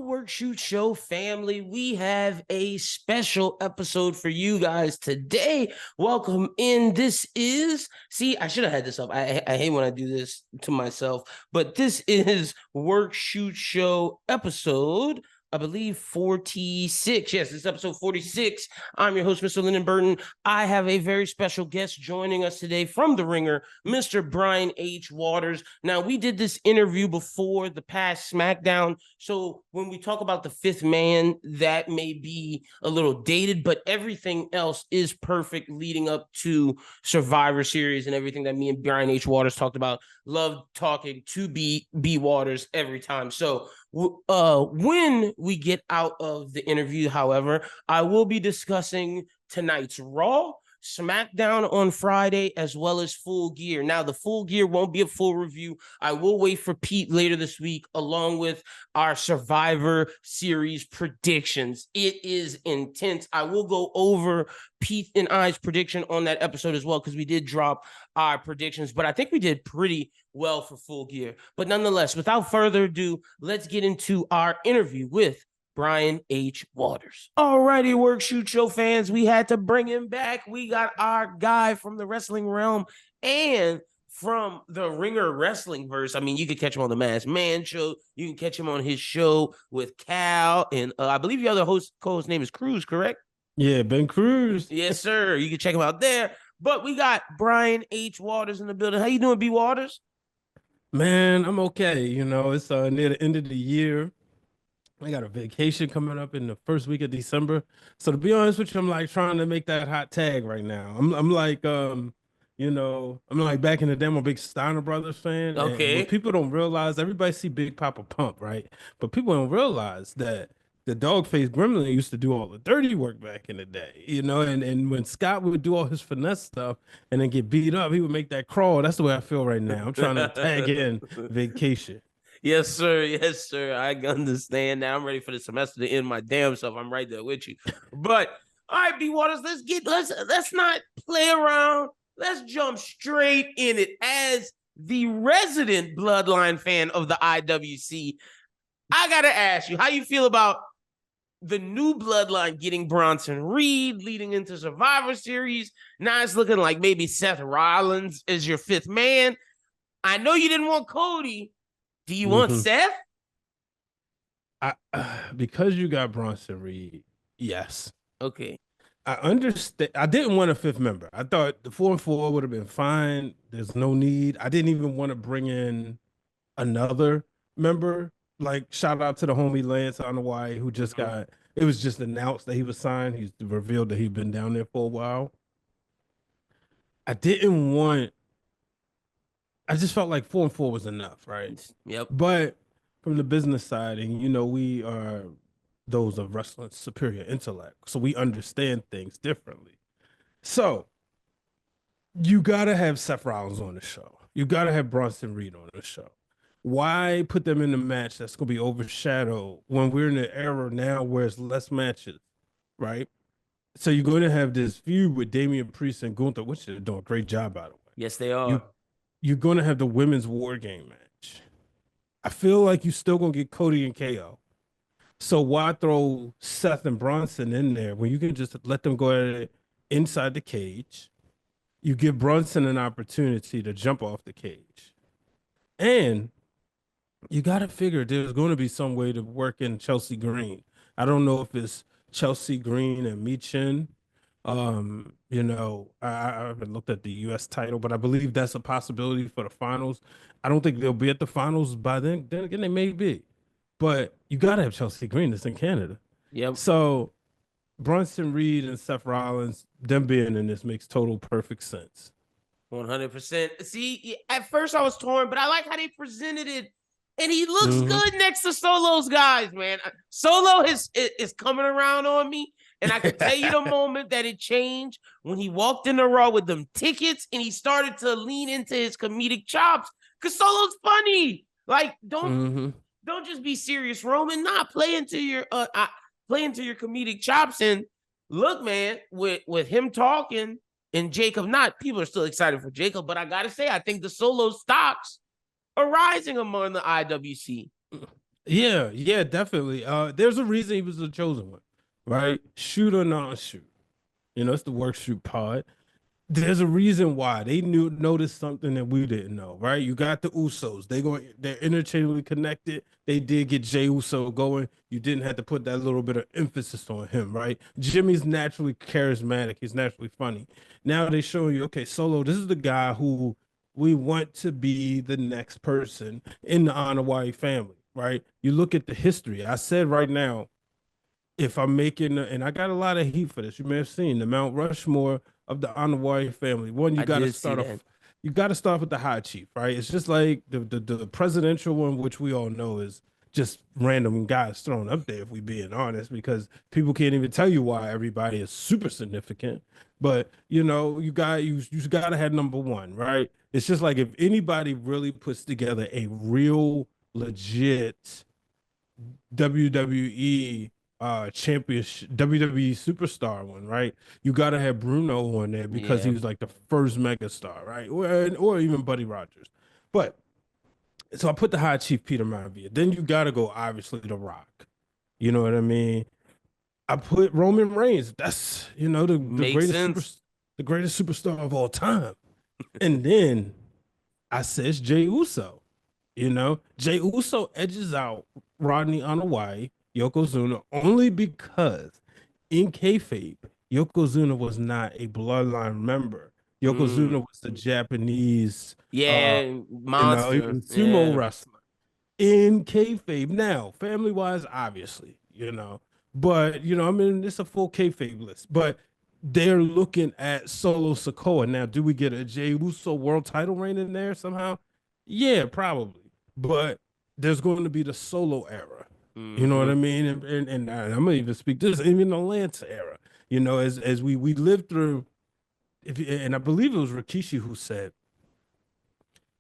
Work Shoot Show family? We have a special episode for you guys today. Welcome in. This is, I should have had this up. I hate when I do this to myself, but this is Work Shoot Show episode, I believe 46. Yes, it's episode 46. I'm your host, Mr. Lyndon Burton. I have a very special guest joining us today from The Ringer, Mr. Brian H. Waters. Now, we did this interview before the past SmackDown, so when we talk about the fifth man, that may be a little dated, but everything else is perfect leading up to Survivor Series and everything that me and Brian H. Waters talked about. Love talking to B Waters every time. So when we get out of the interview, however, I will be discussing tonight's Raw, SmackDown on Friday, as well as Full Gear. Now, the Full Gear won't be a full review. I will wait for Pete later this week, along with our Survivor Series predictions. It is intense. I will go over Pete and I's prediction on that episode as well, because we did drop our predictions, but I think we did pretty well for Full Gear. But nonetheless, without further ado, let's get into our interview with Brian H. Waters. Alrighty, Work Shoot Show fans, we had to bring him back. We got our guy from the wrestling realm and from the Ringer Wrestling verse. I mean, you could catch him on the Masked Man show. You can catch him on his show with Cal, and I believe the other co-host name is Cruz, correct? Yeah, Ben Cruz. Yes, sir. You can check him out there. But we got Brian H. Waters in the building. How you doing, B. Waters? Man, I'm okay. You know, it's near the end of the year. I got a vacation coming up in the first week of December. So to be honest with you, I'm like trying to make that hot tag right now. I'm like, you know, I'm like back in the day, I'm a big Steiner Brothers fan. Okay. And what people don't realize, everybody see Big Papa Pump, right? But people don't realize that the dog-faced gremlin used to do all the dirty work back in the day, you know, and when Scott would do all his finesse stuff and then get beat up, he would make that crawl. That's the way I feel right now. I'm trying to tag in vacation. Yes, sir. Yes, sir. I understand now. I'm ready for the semester to end my damn self. I'm right there with you. But all right, B Waters, let's not play around. Let's jump straight in it. As the resident Bloodline fan of the IWC, I gotta ask you, how you feel about the new Bloodline getting Bronson Reed leading into Survivor Series? Now it's looking like maybe Seth Rollins is your fifth man. I know you didn't want Cody. Do you want Seth? Because you got Bronson Reed, yes. Okay. I understand. I didn't want a fifth member. I thought the 4 and 4 would have been fine. There's no need. I didn't even want to bring in another member. Like, shout out to the homie Lance on Hawaii, who just got, it was just announced that he was signed. He's revealed that he'd been down there for a while. I just felt like 4 and 4 was enough, right? Yep. But from the business side, and you know, we are those of wrestling's superior intellect, so we understand things differently. So you gotta have Seth Rollins on the show. You gotta have Bronson Reed on the show. Why put them in a match that's gonna be overshadowed when we're in an era now where it's less matches, right? So you're going to have this feud with Damian Priest and Gunther, which they're doing a great job, by the way. Yes, they are. You're going to have the women's war game match. I feel like you're still going to get Cody and KO. So why throw Seth and Bronson in there when you can just let them go at it inside the cage? You give Bronson an opportunity to jump off the cage. And you got to figure there's going to be some way to work in Chelsea Green. I don't know if it's Chelsea Green and Michin. You know, I haven't looked at the U.S. title, but I believe that's a possibility for the finals. I don't think they'll be at the finals by then. Then again, they may be. But you got to have Chelsea Green. It's in Canada. Yep. So Bronson Reed and Seth Rollins, them being in this makes total perfect sense. 100%. See, at first I was torn, but I like how they presented it. And he looks good next to Solo's guys, man. Solo is coming around on me. And I can tell you the moment that it changed when he walked in the Raw with them tickets and he started to lean into his comedic chops. Because Solo's funny. Like, don't just be serious, Roman. Nah, play into your comedic chops. And look, man, with him talking and Jacob not, people are still excited for Jacob. But I got to say, I think the Solo stocks are rising among the IWC. Yeah, definitely. There's a reason he was the chosen one, right? Shoot or non-shoot. It's the work shoot pod. There's a reason why they noticed something that we didn't know, right? You got the Usos. They're interchangeably connected. They did get Jey Uso going. You didn't have to put that little bit of emphasis on him, right? Jimmy's naturally charismatic. He's naturally funny. Now they showing you, okay, Solo, this is the guy who we want to be the next person in the Anoa'i family, right? You look at the history. I said right now, if I'm making, and I got a lot of heat for this, you may have seen the Mount Rushmore of the Anoa'i family. One, you I got to did see start that. off, you got to start with the High Chief, right? It's just like the presidential one, which we all know is just random guys thrown up there, if we being honest, because people can't even tell you why everybody is super significant. But you got to have number one, right? It's just like if anybody really puts together a real legit WWE championship WWE superstar one, right? You gotta have Bruno on there because he Yeah, was like the first megastar, right? Or even Buddy Rogers. But so I put the High Chief Peter Maravilla. Then you gotta go obviously the Rock. You know what I mean? I put Roman Reigns. That's the makes greatest sense. the greatest superstar of all time. And then I says Jey Uso. Jey Uso edges out Rodney Onawai, Yokozuna, only because in kayfabe, Yokozuna was not a bloodline member. Yokozuna Mm, was the Japanese, uh, yeah, he was monster. a sumo Yeah, wrestler in kayfabe. Now, family wise, obviously, but I mean, it's a full kayfabe list. But they're looking at Solo Sokoa now. Do we get a Jey Uso world title reign in there somehow? Yeah, probably. But there's going to be the Solo era. You know what hmm I mean? And I'm gonna even speak this even the Lance era. As we lived through. And I believe it was Rikishi who said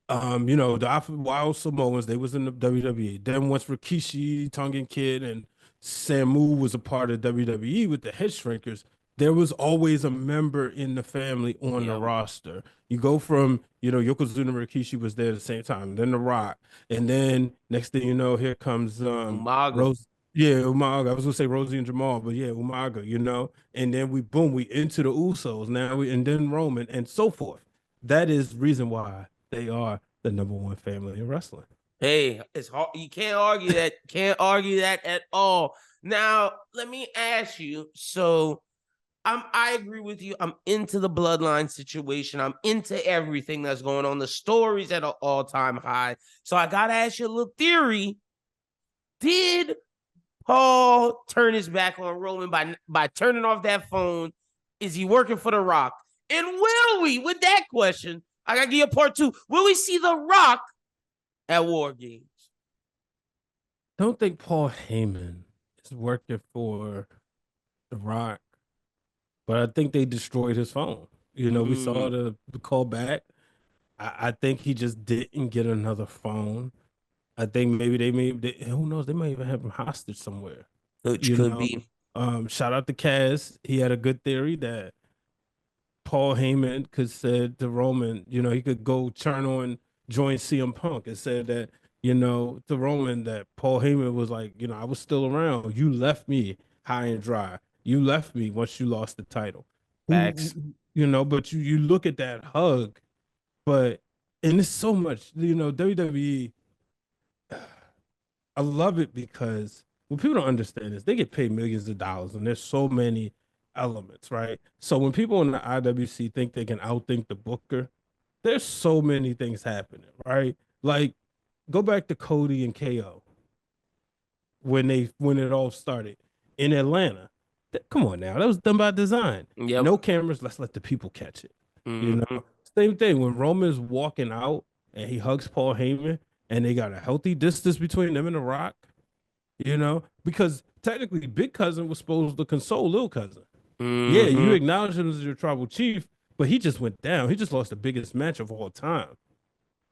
the Wild Samoans, they was in the WWE. Then once Rikishi, Tongan Kid, and Samu was a part of WWE with the Head Shrinkers, there was always a member in the family on the yeah, roster. You go from, Yokozuna and Rikishi was there at the same time, then The Rock, and then next thing you know, here comes Umaga. Rose. Yeah, Umaga. I was gonna say Rosie and Jamal, but yeah, Umaga, and then we into the Usos now, and then Roman and so forth. That is reason why they are the number one family in wrestling. Hey, it's hard. You can't argue that. Can't argue that at all. Now, let me ask you. So, I agree with you. I'm into the bloodline situation. I'm into everything that's going on. The stories at an all-time high. So I gotta ask you a little theory. Did Paul turn his back on Roman by turning off that phone? Is he working for The Rock? And will we, with that question, I gotta give you a part two. Will we see The Rock at War Games? Don't think Paul Heyman is working for The Rock, but I think they destroyed his phone. We saw Mm, the call back. I think he just didn't get another phone. I think maybe who knows, they might even have him hostage somewhere. which You could know, be. Shout out to Kaz. He had a good theory that Paul Heyman could said to Roman, he could go turn on, join CM Punk and said that, to Roman that Paul Heyman was like, I was still around. You left me high and dry. You left me once you lost the title. Facts. But you look at that hug, but and it's so much, WWE. I love it because what people don't understand is they get paid millions of dollars and there's so many elements, right? So when people in the IWC think they can outthink the booker, there's so many things happening, right? Like go back to Cody and KO when it all started in Atlanta. Come on now, that was done by design. Yep. No cameras, let's let the people catch it. You Mm-hmm. know, same thing when Roman's walking out and he hugs Paul Heyman and they got a healthy distance between them and The Rock, because technically Big Cousin was supposed to console Little Cousin. Yeah, you Mm-hmm. acknowledge him as your tribal chief, but he just went down. He just lost the biggest match of all time.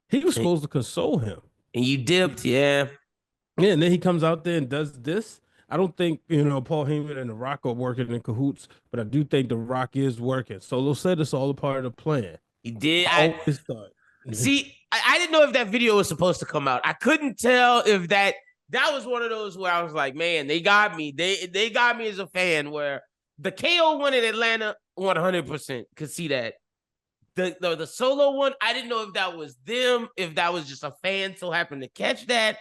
He was And, supposed to console him. and you dipped, yeah. Yeah, and then he comes out there and does this. I don't think, Paul Heyman and The Rock are working in cahoots, but I do think The Rock is working. Solo said it's all a part of the plan. You did. I I always thought. see. I didn't know if that video was supposed to come out. I couldn't tell if that that was one of those where I was like, man, they got me. They got me as a fan. Where the KO one in Atlanta, 100% could see that. The solo one, I didn't know if that was them, if that was just a fan so happened to catch that.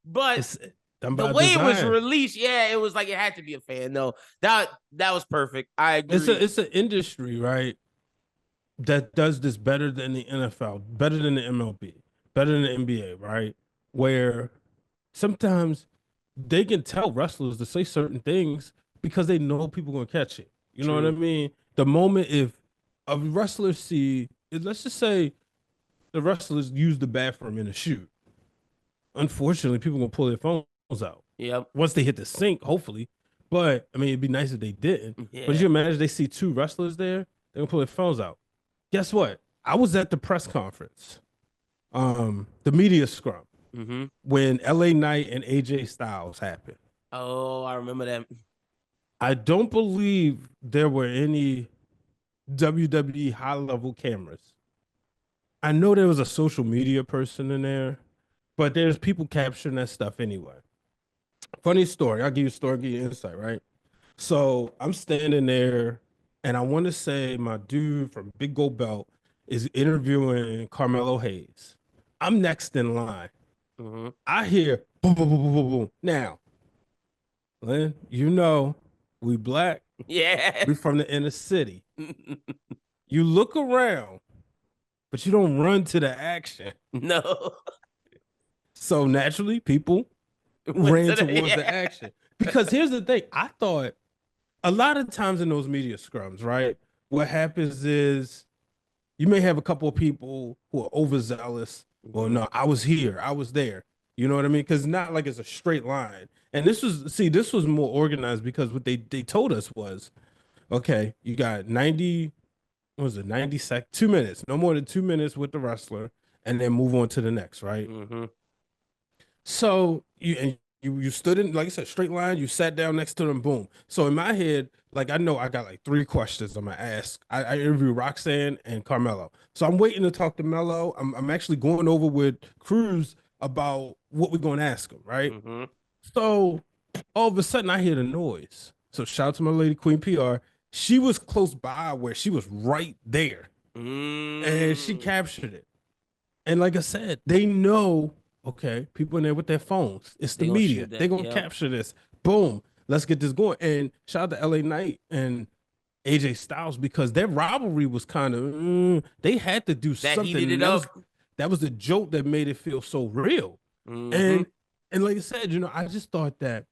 But It's done the by way it was design. released, yeah, it was like it had to be a fan. No, that was perfect. I agree. It's an industry, right, that does this better than the NFL, better than the MLB, better than the NBA, right? Where sometimes they can tell wrestlers to say certain things because they know people gonna catch it. You know what I True. mean? The moment if a wrestler let's just say the wrestlers use the bathroom in a shoot, unfortunately, people gonna pull their phones out Yep. once they hit the sink, hopefully. But I mean, it'd be nice if they didn't. But Yeah. you imagine they see two wrestlers there, they're gonna pull their phones out. Guess what? I was at the press conference, the media scrum, Mm-hmm. when LA Knight and AJ Styles happened. Oh, I remember that. I don't believe there were any WWE high level cameras. I know there was a social media person in there, but there's people capturing that stuff anyway. Funny story. I'll give you a story, give you insight, right? So I'm standing there, and I want to say my dude from Big Gold Belt is interviewing Carmelo Hayes. I'm next in line. Mm-hmm. I hear boom, boom, boom, boom, boom, boom. Now, Lynn, you know, we black, Yeah. we from the inner city. You look around, but you don't run to the action. No. So naturally, people Went ran to the, towards the yeah. action. Because here's the thing, I thought a lot of times in those media scrums, right? What happens is you may have a couple of people who are overzealous. Well, Mm-hmm. no, I was here, I was there. You know what I mean? Because not like it's a straight line. And this was more organized because what they told us was, okay, you got 90, what was it, 2 minutes, no more than 2 minutes with the wrestler, and then move on to the next, right? Mm-hmm. So you stood in, like I said, straight line. You sat down next to them. Boom. So in my head, like I know I got like three questions I'm gonna ask. I interview Roxanne and Carmelo. So I'm waiting to talk to Mello. I'm actually going over with Cruz about what we're gonna ask him, right? Mm-hmm. So all of a sudden I hear the noise. So shout out to my lady Queen PR. She was close by where she was right there, and she Mm. captured it. And like I said, they know, okay, people in there with their phones. It's the They gonna media. shoot They're that. gonna Yep. capture this. Boom. Let's get this going. And shout out to LA Knight and AJ Styles because their rivalry was kind of they had to do That something. heated it And up. that was the joke that made it feel so real. Mm-hmm. And like I said, I just thought that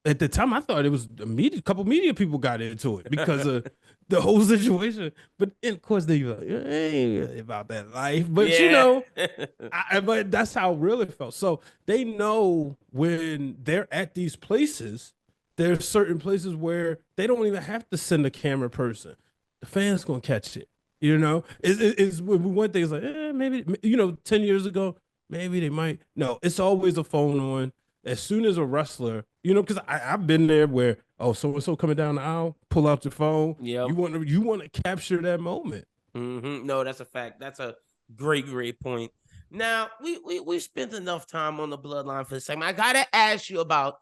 at the time I thought it was a couple media people got into it because of the whole situation. But of course they were like, it ain't really about that life. But Yeah. but that's how real it felt. So they know when they're at these places, there's certain places where they don't even have to send a camera person. The fans gonna catch it. It's when we went things like, maybe 10 years ago, maybe they might. No, it's always a phone on. As soon as a wrestler, because I've been there where so and so coming down the aisle, pull out your phone. Yep. You want to capture that moment. Mm-hmm. No, that's a fact. That's a great point. Now we spent enough time on the bloodline for this segment. I gotta ask you about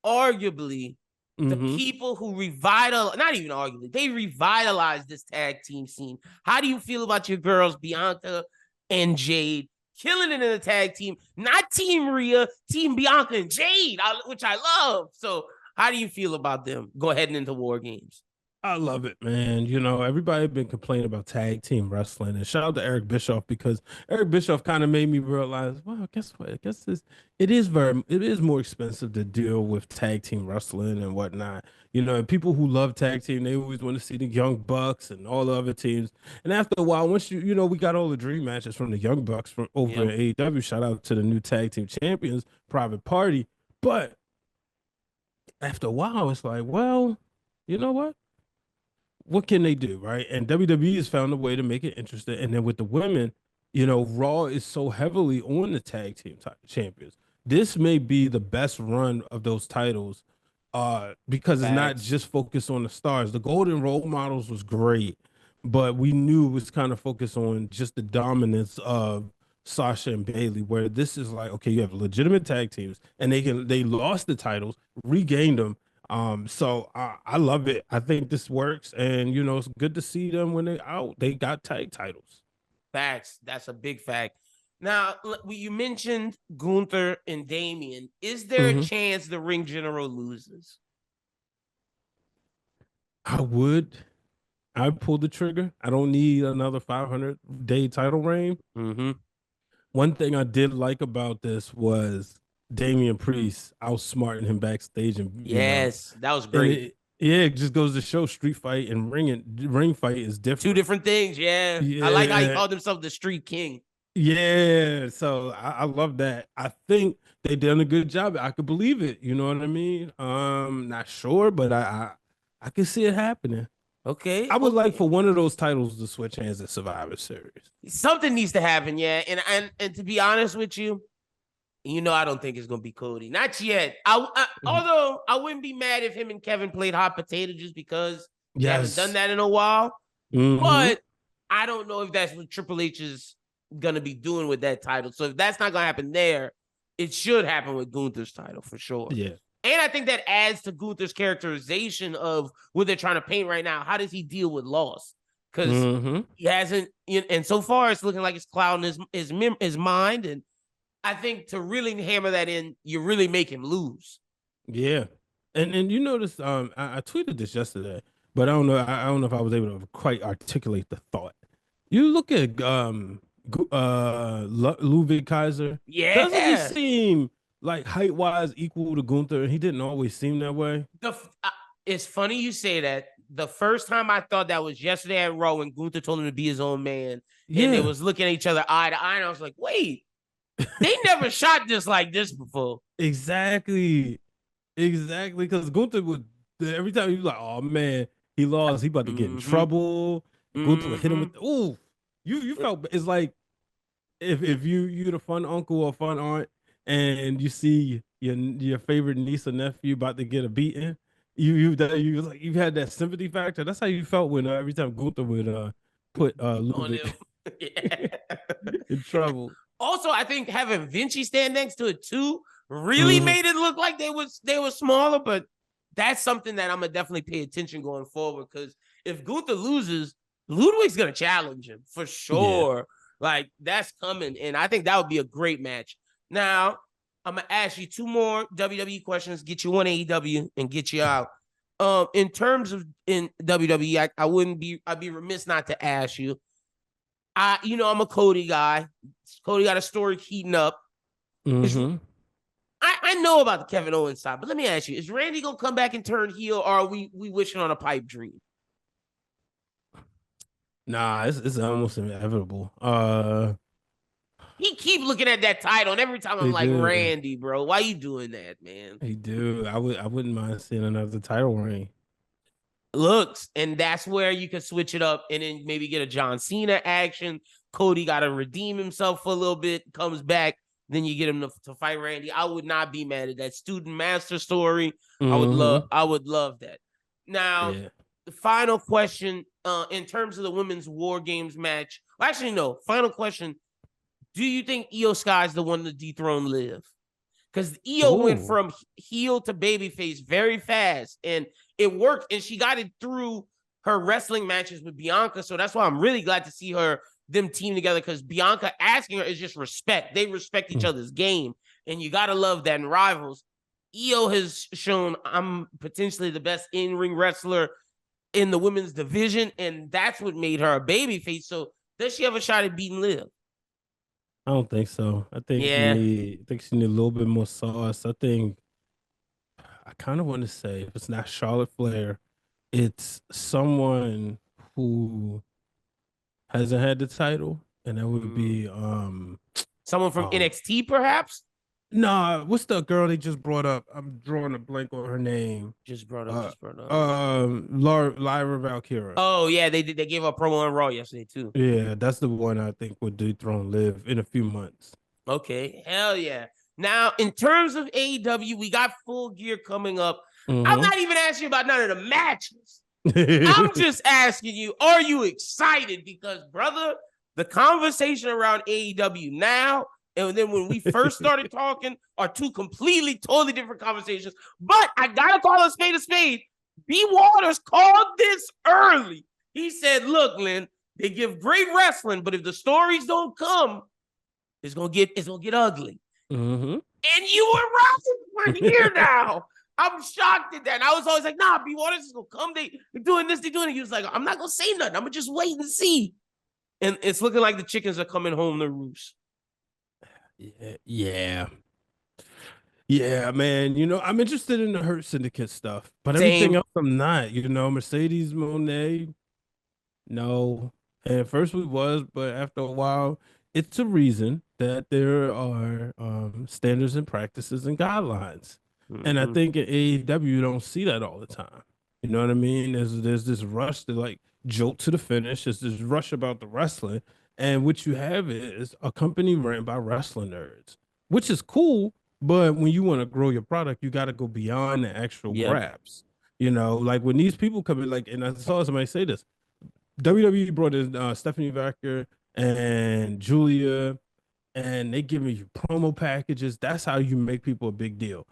arguably the Mm-hmm. people who not even arguably, they revitalized this tag team scene. How do you feel about your girls, Bianca and Jade, killing it in the tag team? Not Team Rhea, Team Bianca and Jade, which I love. So how do you feel about them heading into War Games? I love it, man. Everybody been complaining about tag team wrestling, and shout out to Eric Bischoff because Eric Bischoff kind of made me realize, wow, guess what? I guess it is more expensive to deal with tag team wrestling and whatnot. And people who love tag team, they always want to see the Young Bucks and all the other teams. And after a while, once we got all the dream matches from the Young Bucks from over at AEW. Shout out to the new tag team champions, Private Party. But after a while, it's like, well, you know what can they do, right? And WWE has found a way to make it interesting. And then with the women, Raw is so heavily on the tag team champions. This may be the best run of those titles, because it's not just focused on the stars. The Golden Role Models was great, but we knew it was kind of focused on just the dominance of Sasha and Bailey, where this is like, okay, you have legitimate tag teams, and they lost the titles, regained them. So I love it. I think this works, and it's good to see them when they out. They got tag titles. Facts. That's a big fact. Now, you mentioned Gunther and Damian. Is there a Mhm. chance the ring general loses? I would. I pull the trigger. I don't need another 500-day title reign. Mm-hmm. One thing I did like about this was Damian Priest outsmarting him backstage, and Yes, that was and great. it just goes to show street fight and ring fight is Two different. different things. Yeah, I like how he Yeah, called himself the Street King. yeah. So I love that. I think they done a good job. I could believe it. You know what I mean? Not sure, but I can see it happening. Okay, I would like okay. for one of those titles to switch hands at Survivor Series. Something needs to happen, yeah. And to be honest with you, I don't think it's gonna be Cody. Not yet. Mhm. Although I wouldn't be mad if him and Kevin played hot potato just because they haven't done Yes. that in a while. Hmm. But I don't know if that's what Triple H is gonna be doing with that title. So if that's not gonna happen there, it should happen with Gunther's title for sure. Yeah. And I think that adds to Gunther's characterization of what they're trying to paint right now. How does he deal with loss? Because Hmm. he hasn't, and so far it's looking like it's clouding his mind. And I think to really hammer that in, you really make him lose. Yeah. And you notice I tweeted this yesterday, but I don't know if I was able to quite articulate the thought. You look at Ludwig Kaiser, doesn't he Yeah. seem like height wise equal to Gunther? And he didn't always seem that way. It's funny you say that. The first time I thought that was yesterday at Raw when Gunther told him to be his own man, and they Yeah, was looking at each other eye to eye, and I was like, wait, they never shot this like this before. exactly. Exactly. Because Gunther would every time he was like, oh man, he lost, he about to get in Mm-hmm. trouble. Gunther would hit him Mm-hmm. with ooh. You felt it's like if you the fun uncle or fun aunt and you see your favorite niece or nephew about to get a beating, you like you had that sympathy factor. That's how you felt when every time Gunther would put On Ludwig him. Yeah. in trouble. Also, I think having Vinci stand next to it too really Mhm. made it look like they were smaller, but that's something that I'm gonna definitely pay attention going forward. Because if Gunther loses, Ludwig's gonna challenge him for Yeah. sure. Like that's coming, and I think that would be a great match. Now, I'm gonna ask you two more WWE questions, get you one AEW, and get you out. In terms of in WWE, I'd be remiss not to ask you. I'm a Cody guy. Cody got a story heating up. Hmm. I know about the Kevin Owens side, but let me ask you: is Randy gonna come back and turn heel, or are we wishing on a pipe dream? Nah, it's almost inevitable. He keep looking at that title, and every time I'm They like, do. Randy, bro, why you doing that, man? They do. I wouldn't mind seeing another title reign. Looks, and that's where you can switch it up, and then maybe get a John Cena action. Cody got to redeem himself for a little bit, comes back, then you get him to fight Randy. I would not be mad at that student master story. Hmm. I would love that. Now, Yeah. the final question, in terms of the women's War Games match. Well, actually, no. Final question: do you think Io Sky is the one to dethrone Liv? Because Io went Oh. from heel to babyface very fast, and it worked, and she got it through her wrestling matches with Bianca. So that's why I'm really glad to see them team together, because Bianca asking her is just respect. They respect each other's game, and you gotta love that in rivals. Io has shown I'm potentially the best in-ring wrestler in the women's division, and that's what made her a babyface. So does she have a shot at beating Liv? I don't think so. Yeah. I think she need a little bit more sauce. I kind of want to say if it's not Charlotte Flair, it's someone who hasn't had the title, and that would Mm. be Someone from um NXT, perhaps? nah, what's the girl they just brought up? I'm drawing a blank on her name. Just brought up. Lyra Valkyra. Oh yeah, they did. They gave a promo on Raw yesterday too. Yeah, that's the one I think would dethrone Liv in a few months. Okay, hell yeah. Now, in terms of AEW, we got Full Gear coming up. I'm Hmm. not even asking you about none of the matches. I'm just asking you, are you excited? Because, brother, The conversation around AEW now and then when we first started talking are two completely, totally different conversations. But I gotta call a spade a spade. B. Waters called this early. He said, look, Lynn, they give great wrestling, but if the stories don't come, it's gonna get ugly. Mm-hmm. And you were right for here now. I'm shocked at that. And I was always like, nah, B. Waters is gonna come. They're doing this, they're doing it. He was like, I'm not gonna say nothing. I'm gonna just wait and see. And it's looking like the chickens are coming home to roost. Yeah, man. You know, I'm interested in the Hurt Syndicate stuff, but everything Same. else I'm not. You know, Mercedes Monet, no. And at first we was, but after a while, it's a reason that there are standards and practices and guidelines. And I think in AEW you don't see that all the time. You know what I mean? There's this rush to like jolt to the finish. There's this rush about the wrestling, and what you have is a company ran by wrestling nerds, which is cool. But when you want to grow your product, you got to go beyond the actual grabs. You know, like when these people come in, like, and I saw somebody say this. WWE brought in Stephanie Vacker and Julia, and they giving you promo packages. That's how you make people a big deal.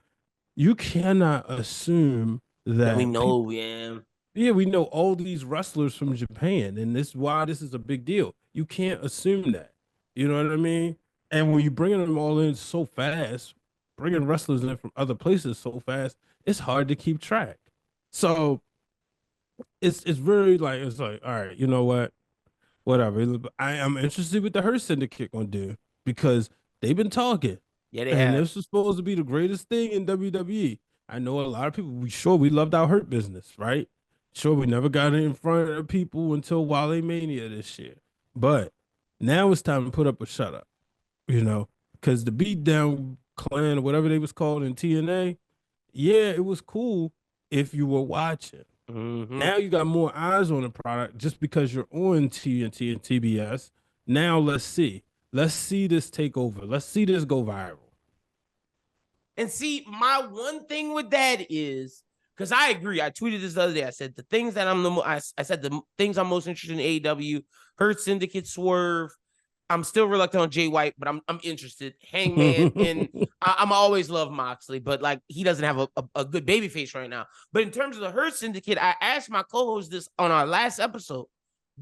You cannot assume that we know, we know all these wrestlers from Japan, and this why this is a big deal. You can't assume that. You know what I mean? And when you bringing them all in so fast, bringing wrestlers in from other places so fast, it's hard to keep track. So it's very like it's like, all right, you know what? Whatever. I am interested what the Hurt Syndicate gonna do because they've been talking. Yeah, they and have. this was supposed to be the greatest thing in WWE. I know a lot of people. We loved our Hurt business, right? Sure, we never got it in front of people until Wale Mania this year. But now it's time to put up or shut up, you know, because the Beatdown Clan or whatever they was called in TNA, yeah, it was cool if you were watching. Now you got more eyes on the product just because you're on TNT and TBS. Now let's see. Let's see this take over. Let's see this go viral. And see, my one thing with that is because I agree. I tweeted this the other day. I said the things that I said the things I'm most interested in AEW, Hurt Syndicate, Swerve. I'm still reluctant on Jay White, but I'm interested. Hangman, and I'm always love Moxley, but like he doesn't have a good baby face right now. But in terms of the Hurt Syndicate, I asked my co-host this on our last episode.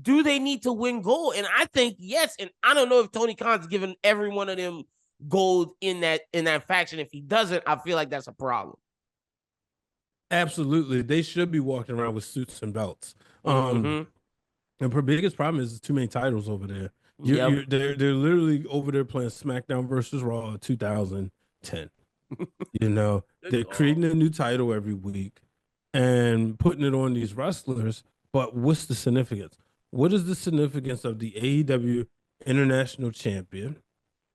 Do they need to win gold? And I think yes. And I don't know if Tony Khan's given every one of them gold in that faction. If he doesn't, I feel like that's a problem. Absolutely. They should be walking around with suits and belts. And the biggest problem is too many titles over there. They're literally over there playing SmackDown versus Raw 2010. You know, they're creating a new title every week and putting it on these wrestlers. But what's the significance? What is the significance of the AEW International Champion?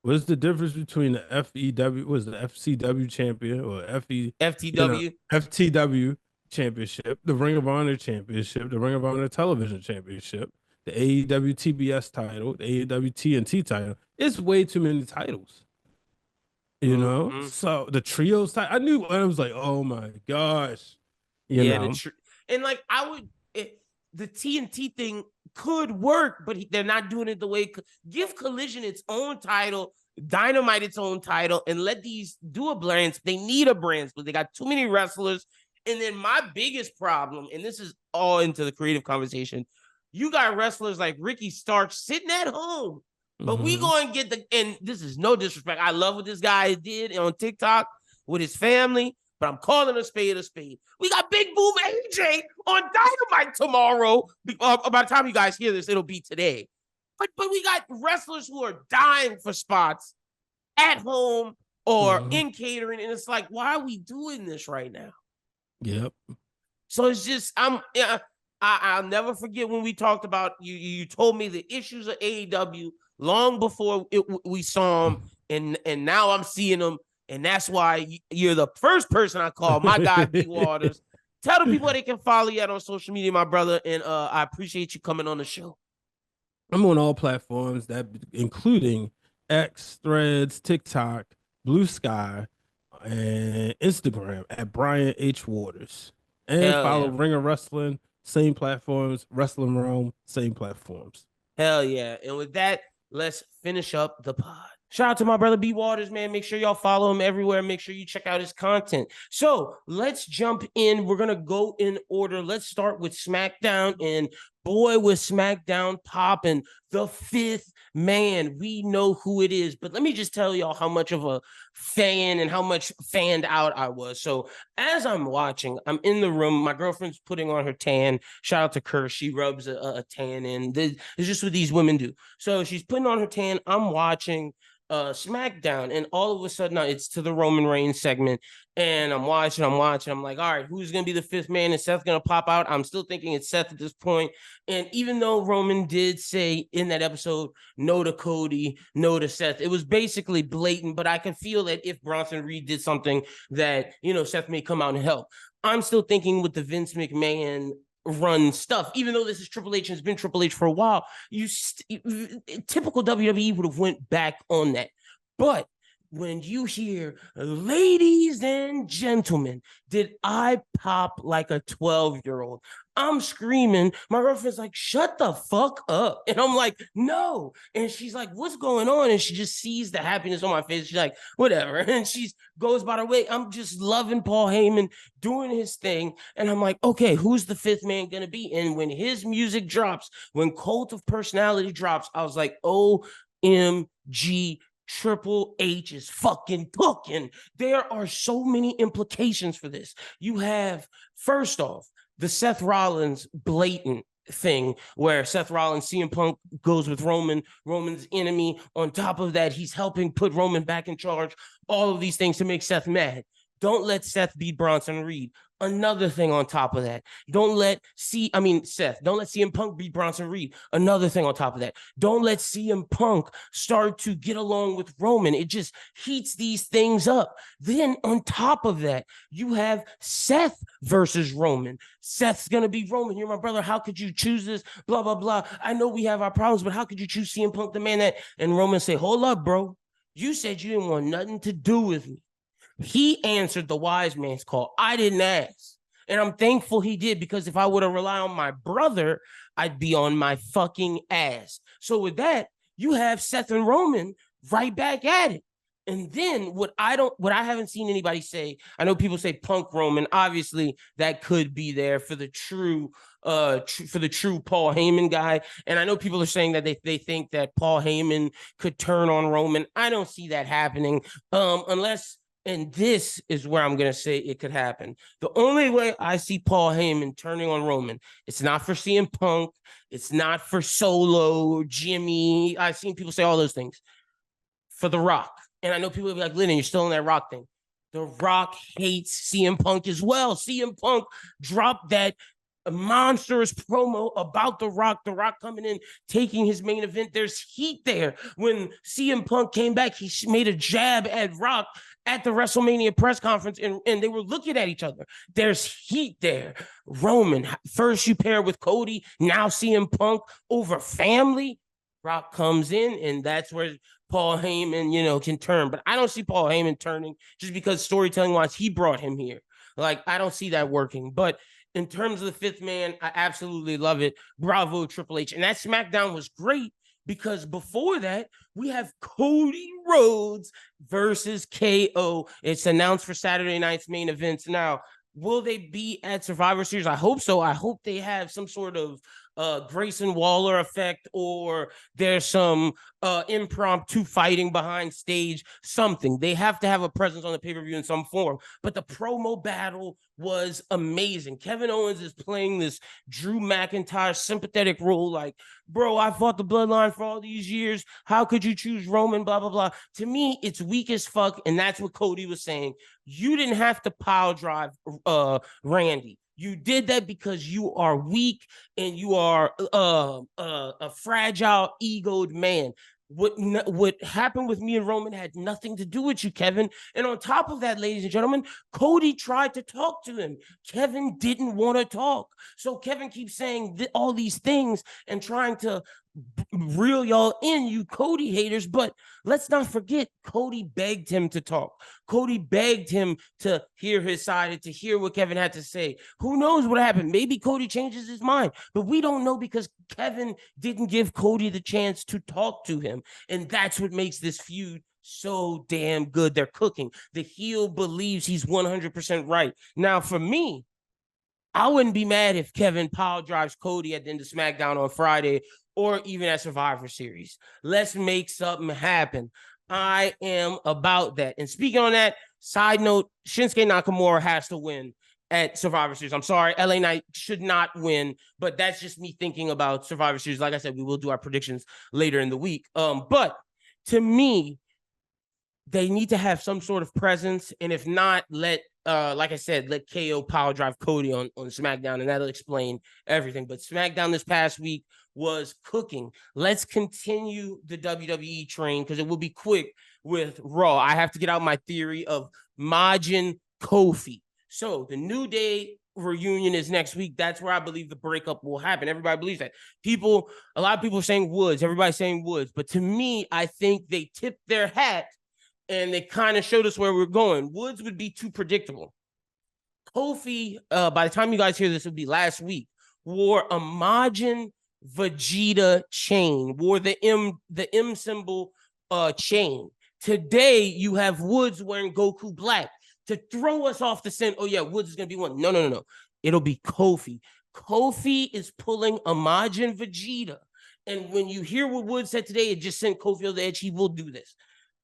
What is the difference between the FEW, was the FCW champion or FTW? FTW championship, the Ring of Honor championship, the Ring of Honor television championship, the AEW TBS title, the AEW TNT title. It's way too many titles. You know? So the trios title, I knew, I was like, oh my gosh. You know? And like the TNT thing could work, but they're not doing it the way. Give Collision its own title, Dynamite its own title, and let these do a brand. They need a brand split. They got too many wrestlers. And then my biggest problem, and this is all into the creative conversation, you got wrestlers like Ricky Starks sitting at home, but we go and get and this is no disrespect. I love what this guy did on TikTok with his family, but I'm calling a spade a spade. We got Big Boom AJ on Dynamite tomorrow. By the time you guys hear this, it'll be today. But we got wrestlers who are dying for spots at home or in catering, and it's like, why are we doing this right now? Yep. So it's just I'll never forget when we talked about you told me the issues of AEW long before we saw them, and now I'm seeing them. And that's why you're the first person I call, my guy, B. Waters. Tell the people they can follow you on social media, my brother. And I appreciate you coming on the show. I'm on all platforms, that including X, Threads, TikTok, Blue Sky, and Instagram at Brian H. Waters. And follow Ring of Wrestling, same platforms, Wrestling Realm, same platforms. Hell yeah. And with that, let's finish up the pod. Shout out to my brother B Waters, man. Make sure y'all follow him everywhere. Make sure you check out his content. So let's jump in. We're going to go in order. Let's start with SmackDown. And boy, with SmackDown popping, the fifth man. We know who it is. But let me just tell y'all how much of a fan and how much fanned out I was. So as I'm watching, I'm in the room. My girlfriend's putting on her tan. Shout out to Kerr. She rubs a tan in. It's just what these women do. So she's putting on her tan. I'm watching SmackDown, and all of a sudden it's to the Roman Reigns segment, and I'm watching. I'm like, all right, who's gonna be the fifth man? Is Seth gonna pop out? I'm still thinking it's Seth at this point. And even though Roman did say in that episode, no to Cody, no to Seth, it was basically blatant, but I can feel that if Bronson Reed did something that, Seth may come out and help. I'm still thinking with the Vince McMahon run stuff, even though this is Triple H and it's been Triple H for a while, typical WWE would have went back on that. But when you hear, ladies and gentlemen, did I pop like a 12-year-old? I'm screaming. My girlfriend's like, shut the fuck up. And I'm like, no. And she's like, what's going on? And she just sees the happiness on my face. She's like, whatever. And she goes by her way. I'm just loving Paul Heyman doing his thing. And I'm like, okay, who's the fifth man going to be? And when his music drops, when Cult of Personality drops, I was like, OMG, Triple H is fucking cooking. There are so many implications for this. You have, first off, the Seth Rollins blatant thing where Seth Rollins, CM Punk goes with Roman's enemy. On top of that, he's helping put Roman back in charge. All of these things to make Seth mad. Don't let Seth beat Bronson Reed. Another thing on top of that. Seth, don't let CM Punk beat Bronson Reed. Another thing on top of that. Don't let CM Punk start to get along with Roman. It just heats these things up. Then on top of that, you have Seth versus Roman. Seth's going to be Roman. You're my brother. How could you choose this? Blah, blah, blah. I know we have our problems, but how could you choose CM Punk, the man that... And Roman say, hold up, bro. You said you didn't want nothing to do with me. He answered the wise man's call. I didn't ask. And I'm thankful he did, because if I would have relied on my brother, I'd be on my fucking ass. So with that, you have Seth and Roman right back at it. And then what I haven't seen anybody say, I know people say Punk Roman. Obviously, that could be there for the true Paul Heyman guy. And I know people are saying that they think that Paul Heyman could turn on Roman. I don't see that happening unless... And this is where I'm going to say it could happen. The only way I see Paul Heyman turning on Roman, it's not for CM Punk. It's not for Solo, Jimmy. I've seen people say all those things. For The Rock. And I know people will be like, Lennon, you're still in that Rock thing. The Rock hates CM Punk as well. CM Punk dropped that monstrous promo about The Rock coming in, taking his main event. There's heat there. When CM Punk came back, he made a jab at Rock at the WrestleMania press conference, and they were looking at each other. There's heat there. Roman, first you pair with Cody, now CM Punk over family. Rock comes in, and that's where Paul Heyman, can turn. But I don't see Paul Heyman turning just because storytelling-wise, he brought him here. Like, I don't see that working. But in terms of the fifth man, I absolutely love it. Bravo, Triple H. And that SmackDown was great because before that, we have Cody Rhodes versus KO. It's announced for Saturday night's main events. Now, will they be at Survivor Series? I hope so. I hope they have some sort of Grayson Waller effect, or there's some impromptu fighting behind stage, something. They have to have a presence on the pay-per-view in some form. But the promo battle was amazing. Kevin Owens is playing this Drew McIntyre sympathetic role, like, bro, I fought the bloodline for all these years. How could you choose Roman, blah, blah, blah. To me, it's weak as fuck, and that's what Cody was saying. You didn't have to pile drive Randy. You did that because you are weak and you are a fragile, egoed man. What happened with me and Roman had nothing to do with you, Kevin. And on top of that, ladies and gentlemen, Cody tried to talk to him. Kevin didn't want to talk. So Kevin keeps saying all these things and trying to reel y'all in, you Cody haters. But let's not forget, Cody begged him to talk. Cody begged him to hear his side and to hear what Kevin had to say. Who knows what happened? Maybe Cody changes his mind, but we don't know because Kevin didn't give Cody the chance to talk to him. And that's what makes this feud so damn good. They're cooking. The heel believes he's 100% right. Now, for me, I wouldn't be mad if Kevin pile drives Cody at the end of SmackDown on Friday or even at Survivor Series. Let's make something happen. I am about that. And speaking on that, side note, Shinsuke Nakamura has to win at Survivor Series. I'm sorry, LA Knight should not win, but that's just me thinking about Survivor Series. Like I said, we will do our predictions later in the week. But to me, they need to have some sort of presence, and if not, like I said, let KO power drive Cody on SmackDown, and that'll explain everything. But SmackDown this past week was cooking. Let's continue the WWE train because it will be quick with Raw. I have to get out my theory of Majin Kofi. So the New Day reunion is next week. That's where I believe the breakup will happen. Everybody believes that. A lot of people are saying Woods. Everybody's saying Woods. But to me, I think they tipped their hat and they kind of showed us where we're going. Woods would be too predictable. Kofi, by the time you guys hear this, it would be last week, wore a Majin Vegeta chain, wore the M symbol chain. Today, you have Woods wearing Goku Black to throw us off the scent. Oh, yeah, Woods is going to be one. No. It'll be Kofi. Kofi is pulling a Majin Vegeta. And when you hear what Woods said today, it just sent Kofi over the edge. He will do this.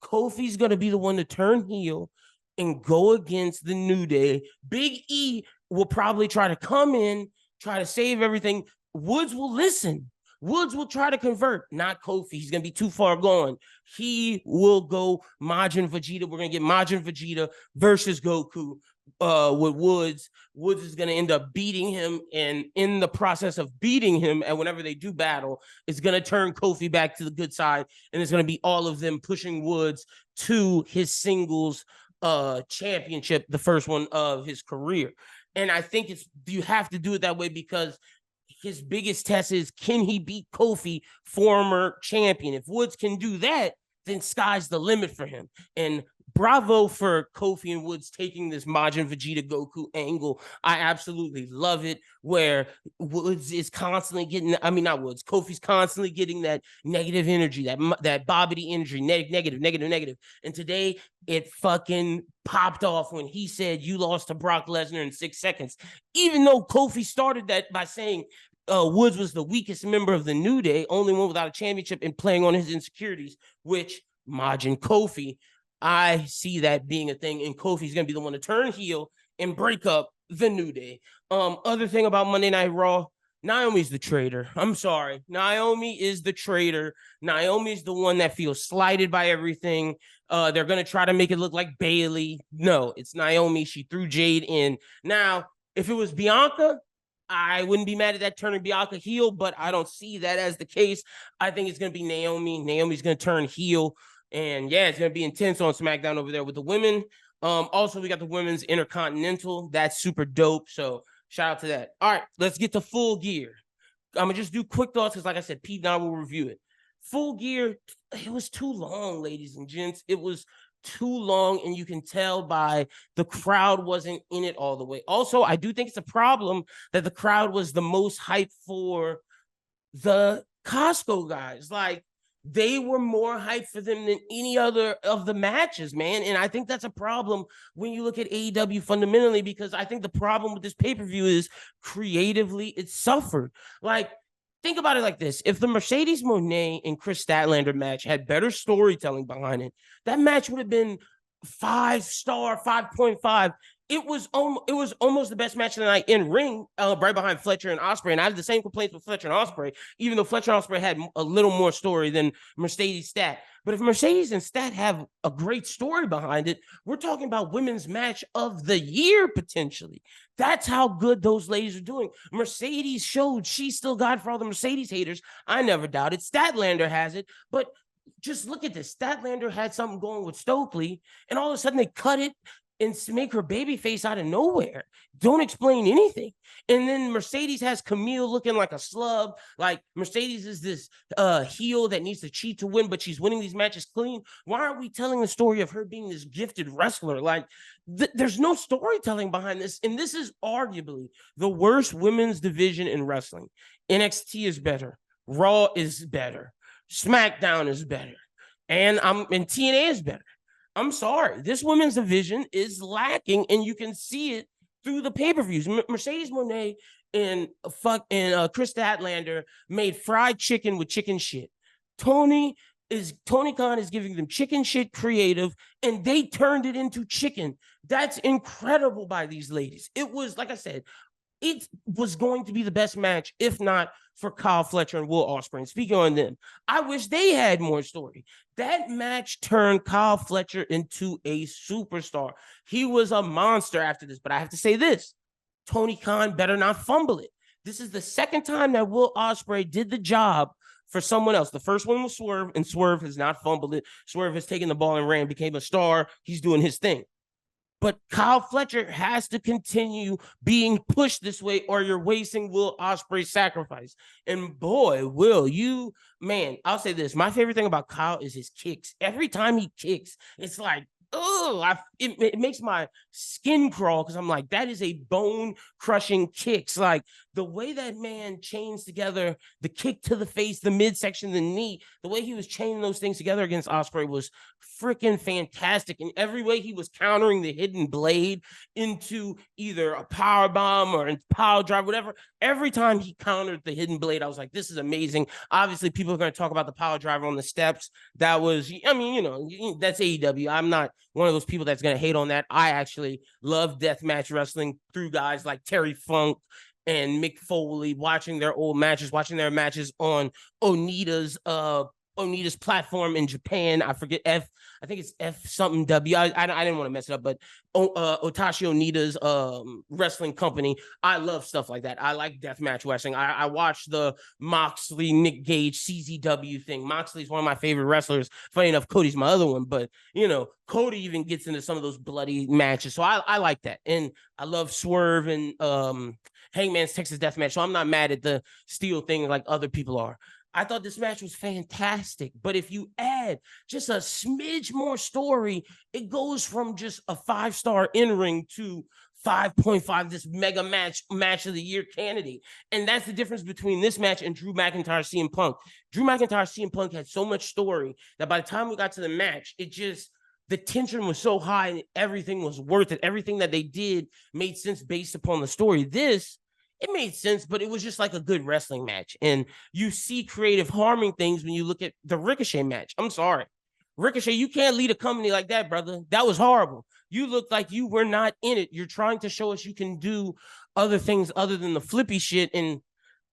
Kofi's going to be the one to turn heel and go against the New Day. Big E will probably try to come in, try to save everything. Woods will listen. Woods will try to convert, not Kofi. He's going to be too far gone. He will go Majin Vegeta. We're going to get Majin Vegeta versus Goku with Woods. Woods is going to end up beating him, and in the process of beating him, and whenever they do battle, it's going to turn Kofi back to the good side, and it's going to be all of them pushing Woods to his singles championship, the first one of his career. And I think you have to do it that way because his biggest test is, can he beat Kofi, former champion? If Woods can do that, then sky's the limit for him. And bravo for Kofi and Woods taking this Majin Vegeta Goku angle. I absolutely love it, where Woods is constantly getting, not Woods, Kofi's constantly getting that negative energy, that bobbity energy, negative. And today it fucking popped off when he said, you lost to Brock Lesnar in 6 seconds. Even though Kofi started that by saying Woods was the weakest member of the New Day, only one without a championship, and playing on his insecurities, which Majin Kofi, I see that being a thing, and Kofi's going to be the one to turn heel and break up the New Day. Other thing about Monday Night Raw, Naomi's the traitor. I'm sorry. Naomi is the traitor. Naomi's the one that feels slighted by everything. They're going to try to make it look like Bayley. No, it's Naomi. She threw Jade in. Now, if it was Bianca, I wouldn't be mad at that turning Bianca heel, but I don't see that as the case. I think it's going to be Naomi. Naomi's going to turn heel. And yeah, it's going to be intense on SmackDown over there with the women. Also, we got the women's Intercontinental. That's super dope. So shout out to that. All right, let's get to Full Gear. I'm going to just do quick thoughts because, like I said, Pete and I will review it. Full Gear, it was too long, ladies and gents. It was too long, and you can tell by the crowd wasn't in it all the way. Also, I do think it's a problem that the crowd was the most hyped for the Costco guys. Like, they were more hyped for them than any other of the matches, man. And I think that's a problem when you look at AEW fundamentally, because I think the problem with this pay-per-view is creatively it suffered. Like, think about it like this. If the Mercedes Moné and Chris Statlander match had better storytelling behind it, that match would have been 5-star, 5.5. It was almost the best match of the night in ring, right behind Fletcher and Ospreay. And I have the same complaints with Fletcher and Ospreay, even though Fletcher and Ospreay had a little more story than Mercedes Stat. But if Mercedes and Stat have a great story behind it, we're talking about women's match of the year, potentially. That's how good those ladies are doing. Mercedes showed she still got it for all the Mercedes haters. I never doubted. Statlander has it, but just look at this. Statlander had something going with Stokely, and all of a sudden they cut it. and make her baby face out of nowhere. Don't explain anything. And then Mercedes has Camille looking like a slub. Like Mercedes is this heel that needs to cheat to win, but she's winning these matches clean. Why aren't we telling the story of her being this gifted wrestler? Like there's no storytelling behind this. And this is arguably the worst women's division in wrestling. NXT is better. Raw is better. SmackDown is better. And TNA is better. I'm sorry. This women's division is lacking, and you can see it through the pay-per-views. Mercedes Moné and Chris Statlander made fried chicken with chicken shit. Tony Khan is giving them chicken shit creative, and they turned it into chicken. That's incredible by these ladies. It was, like I said, it was going to be the best match, if not for Kyle Fletcher and Will Ospreay. And speaking on them, I wish they had more story. That match turned Kyle Fletcher into a superstar. He was a monster after this, but I have to say this, Tony Khan better not fumble it. This is the second time that Will Ospreay did the job for someone else. The first one was Swerve, and Swerve has not fumbled it. Swerve has taken the ball and ran, became a star. He's doing his thing. But Kyle Fletcher has to continue being pushed this way, or you're wasting Will Ospreay's sacrifice. And boy, I'll say this. My favorite thing about Kyle is his kicks. Every time he kicks, it's like, it makes my skin crawl, because I'm like, that is a bone-crushing kicks. Like, the way that man chains together the kick to the face, the midsection, the knee, the way he was chaining those things together against Ospreay was freaking fantastic. In every way he was countering the hidden blade into either a power bomb or a power drive, whatever. Every time he countered the hidden blade, I was like, this is amazing. Obviously, people are going to talk about the power driver on the steps. That was, that's AEW. I'm not one of those people that's going to hate on that. I actually love deathmatch wrestling through guys like Terry Funk and Mick Foley, watching their old matches, watching their matches on Onita's platform in Japan. I forget I think it's F something W. I didn't want to mess it up, but Otashi Onita's wrestling company. I love stuff like that. I like deathmatch wrestling. I watched the Moxley, Nick Gage, CZW thing. Moxley's one of my favorite wrestlers. Funny enough, Cody's my other one, but Cody even gets into some of those bloody matches. So I like that. And I love Swerve and Hangman's Texas Deathmatch. So I'm not mad at the steel thing like other people are. I thought this match was fantastic, but if you add just a smidge more story, it goes from just a 5-star in-ring to 5.5, this mega match of the year candidate. And that's the difference between this match and Drew McIntyre CM Punk. Drew McIntyre CM Punk had so much story that by the time we got to the match, the tension was so high and everything was worth it. Everything that they did made sense based upon the story. It made sense, but it was just like a good wrestling match. And you see creative harming things when you look at the Ricochet match. I'm sorry. Ricochet, you can't lead a company like that, brother. That was horrible. You look like you were not in it. You're trying to show us you can do other things other than the flippy shit, and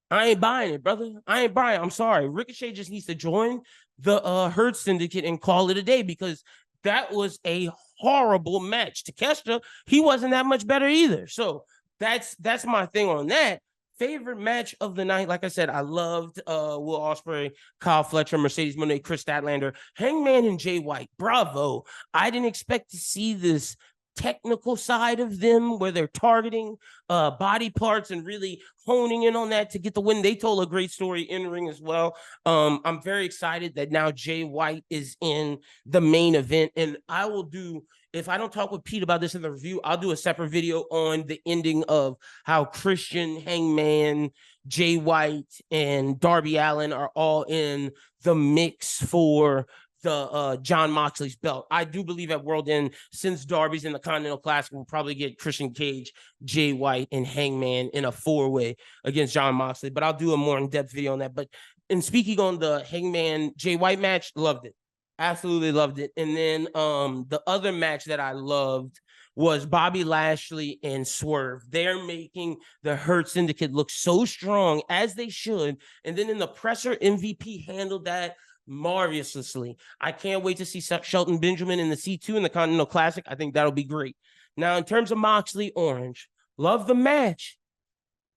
I ain't buying it, brother. I ain't buying it. I'm sorry. Ricochet just needs to join the Hurt Syndicate and call it a day, because that was a horrible match. Takeshita, he wasn't that much better either. So that's my thing on that. Favorite match of the night, like I said, I loved Will Ospreay, Kyle Fletcher, Mercedes Moné, Chris Statlander, Hangman, and Jay White. Bravo. I didn't expect to see this technical side of them where they're targeting body parts and really honing in on that to get the win. They told a great story in ring as well. I'm very excited that now Jay White is in the main event, and I will do, if I don't talk with Pete about this in the review, I'll do a separate video on the ending of how Christian, Hangman, Jay White, and Darby Allin are all in the mix for the John Moxley's belt. I do believe at World End, since Darby's in the Continental Classic, we'll probably get Christian Cage, Jay White, and Hangman in a 4-way against John Moxley. But I'll do a more in-depth video on that. But in speaking on the Hangman Jay White match, loved it. Absolutely loved it. And then the other match that I loved was Bobby Lashley and Swerve. They're making the Hurt Syndicate look so strong, as they should. And then in the presser, MVP handled that marvelously. I can't wait to see Shelton Benjamin in the C2 in the Continental Classic. I think that'll be great. Now, in terms of Moxley Orange, love the match.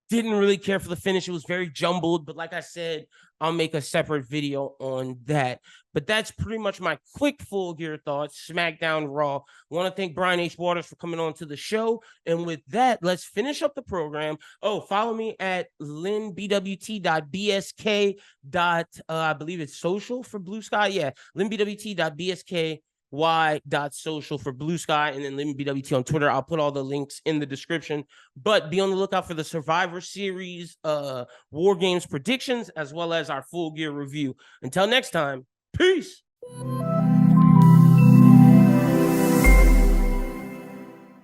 Didn't really care for the finish. It was very jumbled, but like I said, I'll make a separate video on that. But that's pretty much my quick Full Gear thoughts. SmackDown Raw. Want to thank Brian H. Waters for coming on to the show. And with that, let's finish up the program. Oh, follow me at linbwt.bsk. I believe it's social for Blue Sky. Yeah, linbwt.bsk y.social for Blue Sky, and then LimbBWT on Twitter. I'll put all the links in the description. But be on the lookout for the Survivor Series War Games predictions, as well as our Full Gear review. Until next time, peace.